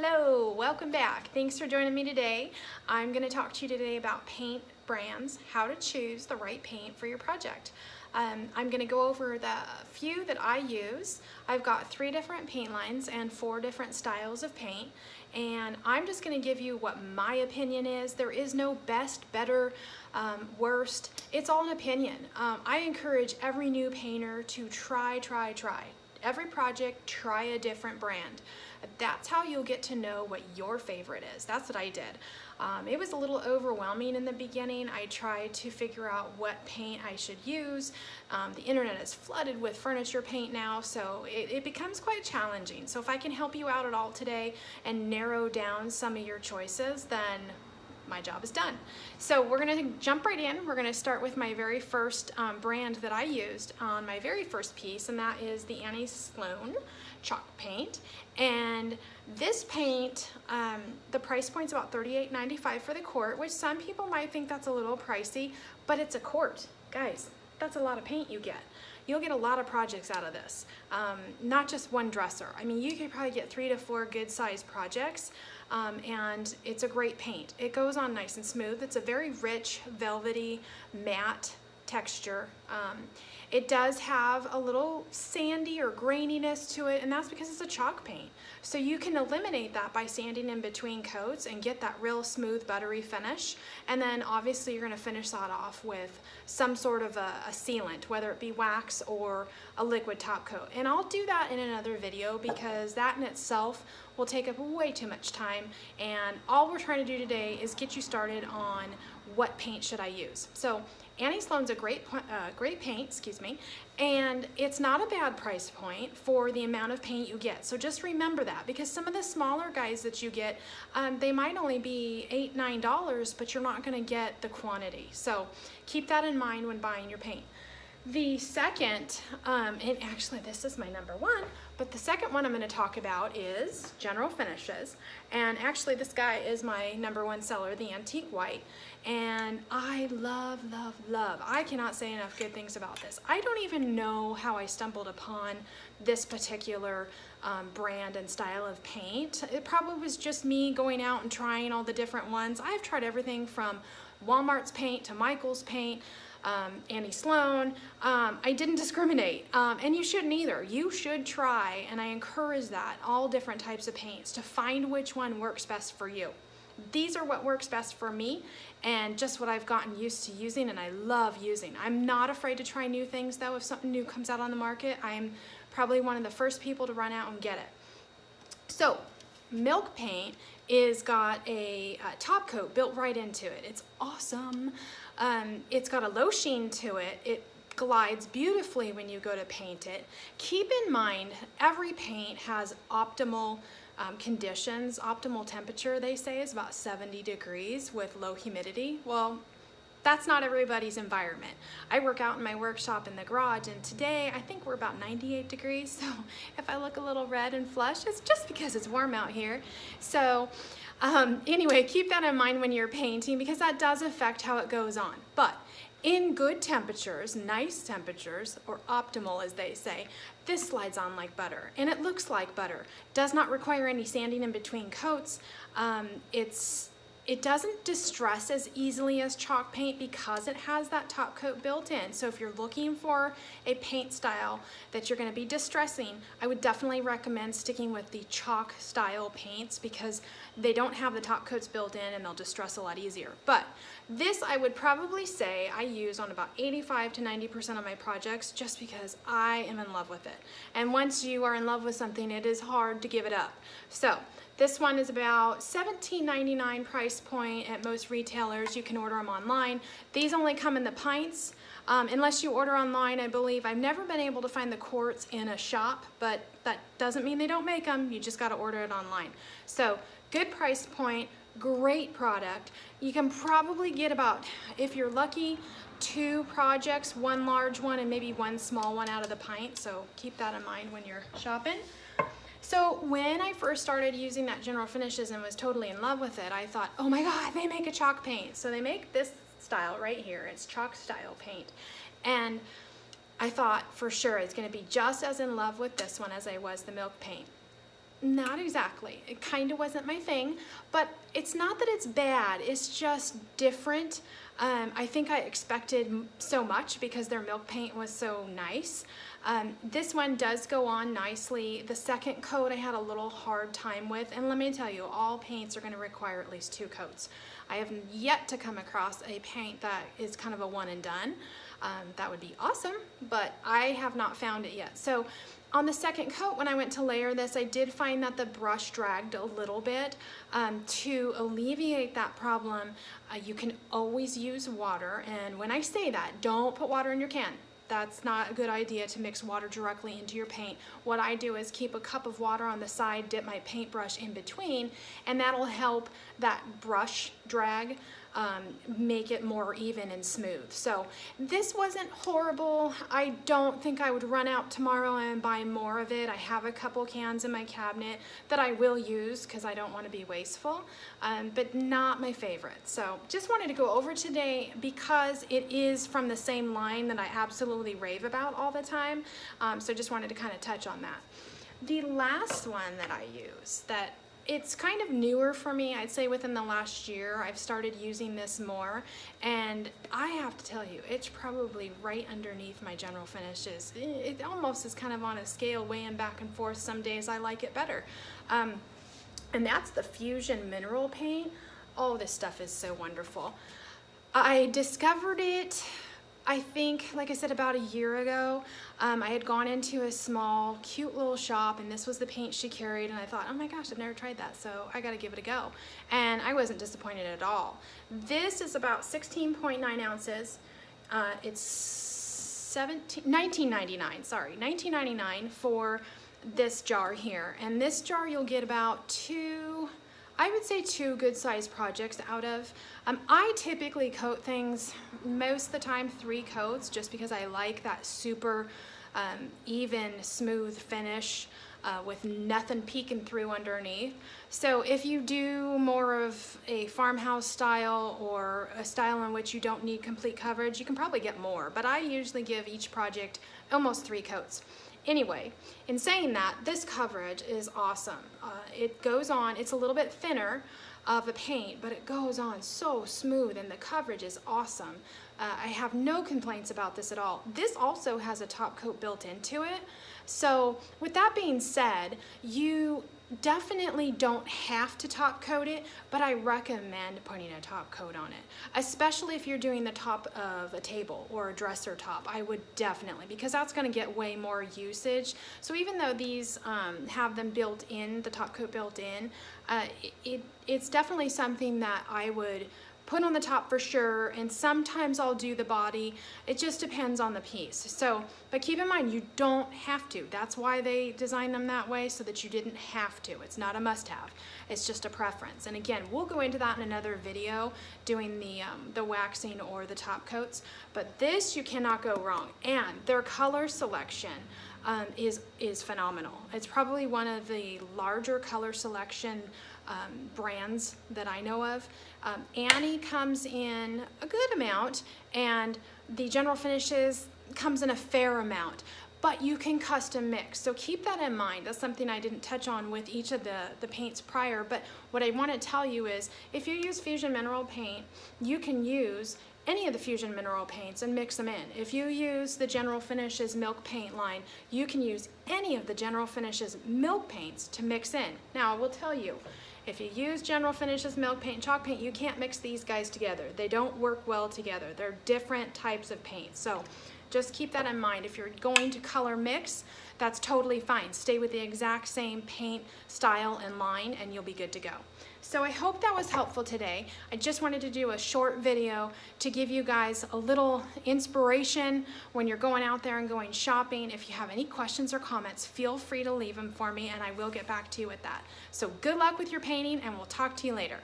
Hello, welcome back. Thanks for joining me today. I'm going to talk to you today about paint brands, how to choose the right paint for your project. I'm going to go over the few that I use. I've got 3 different paint lines and 4 different styles of paint, and I'm just going to give you what my opinion is. There is no best, better, worst. It's all an opinion. I encourage every new painter to try. Every project, try a different brand. That's how you'll get to know what your favorite is. That's what I did. It was a little overwhelming in the beginning. I tried to figure out what paint I should use. The internet is flooded with furniture paint now, so it becomes quite challenging. So if I can help you out at all today and narrow down some of your choices, then my job is done. So we're going to jump right in. We're going to start with my very first brand that I used on my very first piece, and that is the Sloan chalk paint. And this paint, the price point's about $38.95 for the quart, which some people might think that's a little pricey, but it's a quart. Guys, that's a lot of paint you get. You'll get a lot of projects out of this, not just one dresser. I mean, you could probably get 3 to 4 good-sized projects, and it's a great paint. It goes on nice and smooth. It's a very rich, velvety, matte texture. It does have a little sandy or graininess to it, and that's because it's a chalk paint. So you can eliminate that by sanding in between coats and get that real smooth, buttery finish. And then obviously you're gonna finish that off with some sort of a sealant, whether it be wax or a liquid top coat. And I'll do that in another video because that in itself will take up way too much time. And all we're trying to do today is get you started on what paint should I use. So Sloan's a great paint, and it's not a bad price point for the amount of paint you get. So just remember that, because some of the smaller guys that you get, they might only be $8, $9, but you're not going to get the quantity. So keep that in mind when buying your paint. The second, and actually this is my number 1, but the second one I'm going to talk about is General Finishes. And actually this guy is my number 1 seller, the Antique White. And I love, I cannot say enough good things about this. I don't even know how I stumbled upon this particular brand and style of paint. It probably was just me going out and trying all the different ones. I've tried everything from Walmart's paint to Michael's paint, Sloan. I didn't discriminate, and you shouldn't either. You should try, and I encourage that, all different types of paints to find which one works best for you. These are what works best for me and just what I've gotten used to using and I love using. I'm not afraid to try new things though. If something new comes out on the market, I'm probably one of the first people to run out and get it. So Milk Paint is got a top coat built right into it. It's awesome. It's got a low sheen to it. It glides beautifully when you go to paint it. Keep in mind, every paint has optimal conditions. Optimal temperature, they say, is about 70 degrees with low humidity. Well, that's not everybody's environment. I work out in my workshop in the garage, and today I think we're about 98 degrees. So if I look a little red and flush, it's just because it's warm out here. So anyway, keep that in mind when you're painting because that does affect how it goes on. But in good temperatures, nice temperatures, or optimal as they say, this slides on like butter, and it looks like butter. Does not require any sanding in between coats. It doesn't distress as easily as chalk paint because it has that top coat built in. So if you're looking for a paint style that you're going to be distressing, I would definitely recommend sticking with the chalk style paints because they don't have the top coats built in and they'll distress a lot easier. But this I would probably say I use on about 85 to 90% of my projects just because I am in love with it. And once you are in love with something, it is hard to give it up. So this one is about $17.99 price point at most retailers. You can order them online. These only come in the pints. Unless you order online, I believe. I've never been able to find the quarts in a shop, but that doesn't mean they don't make them. You just got to order it online. So good price point, great product. You can probably get about, if you're lucky, 2 projects, 1 large one and maybe 1 small one out of the pint. So keep that in mind when you're shopping. So when I first started using that General Finishes and was totally in love with it, I thought, oh my God, they make a chalk paint. So they make this style right here. It's chalk style paint. And I thought for sure it's going to be just as in love with this one as I was the Milk Paint. Not exactly. It kind of wasn't my thing, but it's not that it's bad, it's just different. I think I expected so much because their milk paint was so nice. This one does go on nicely. The second coat I had a little hard time with, and let me tell you, all paints are going to require at least 2 coats. I have yet to come across a paint that is kind of a one and done. That would be awesome, but I have not found it yet. So on the second coat, when I went to layer this, I did find that the brush dragged a little bit. To alleviate that problem, you can always use water, and when I say that, don't put water in your can. That's not a good idea to mix water directly into your paint. What I do is keep a cup of water on the side, dip my paintbrush in between, and that'll help that brush drag make it more even and smooth. So this wasn't horrible. I don't think I would run out tomorrow and buy more of it. I have a couple cans in my cabinet that I will use because I don't want to be wasteful, but not my favorite. So just wanted to go over today because it is from the same line that I absolutely rave about all the time. So just wanted to kind of touch on that. The last one that I use that it's kind of newer for me, I'd say within the last year, I've started using this more, and I have to tell you, it's probably right underneath my general finishes. It almost is kind of on a scale weighing back and forth. Some days I like it better. And that's the Fusion Mineral Paint. Oh, this stuff is so wonderful. I discovered it, I think, like I said, about a year ago. I had gone into a small, cute little shop, and this was the paint she carried, and I thought, oh my gosh, I've never tried that, so I gotta give it a go. And I wasn't disappointed at all. This is about 16.9 ounces. It's $19.99, sorry, $19.99 for this jar here. And this jar you'll get about I would say 2 good sized projects out of. I typically coat things most of the time 3 coats just because I like that super even, smooth finish with nothing peeking through underneath. So if you do more of a farmhouse style or a style in which you don't need complete coverage, you can probably get more, but I usually give each project almost 3 coats. Anyway, in saying that, this coverage is awesome. It goes on, it's a little bit thinner of a paint, but it goes on so smooth, and the coverage is awesome. I have no complaints about this at all. This also has a top coat built into it. So with that being said, you definitely don't have to top coat it, but I recommend putting a top coat on it, especially if you're doing the top of a table or a dresser top. I would definitely, because that's going to get way more usage. So even though these have them built in, the top coat built in, it's definitely something that I would put on the top for sure, and sometimes I'll do the body. It just depends on the piece. So, but keep in mind, you don't have to. That's why they designed them that way, so that you didn't have to. It's not a must-have. It's just a preference. And again, we'll go into that in another video, doing the waxing or the top coats. But this, you cannot go wrong. And their color selection is phenomenal. It's probably one of the larger color selection brands that I know of. Annie comes in a good amount, and the General Finishes comes in a fair amount, but you can custom mix. So keep that in mind. That's something I didn't touch on with each of the paints prior, but what I want to tell you is if you use Fusion Mineral Paint, you can use any of the Fusion Mineral paints and mix them in. If you use the General Finishes milk paint line, you can use any of the General Finishes milk paints to mix in. Now, I will tell you, if you use General Finishes milk paint and chalk paint, you can't mix these guys together. They don't work well together. They're different types of paint. So just keep that in mind. If you're going to color mix, that's totally fine. Stay with the exact same paint style and line, and you'll be good to go. So I hope that was helpful today. I just wanted to do a short video to give you guys a little inspiration when you're going out there and going shopping. If you have any questions or comments, feel free to leave them for me, and I will get back to you with that. So good luck with your painting, and we'll talk to you later.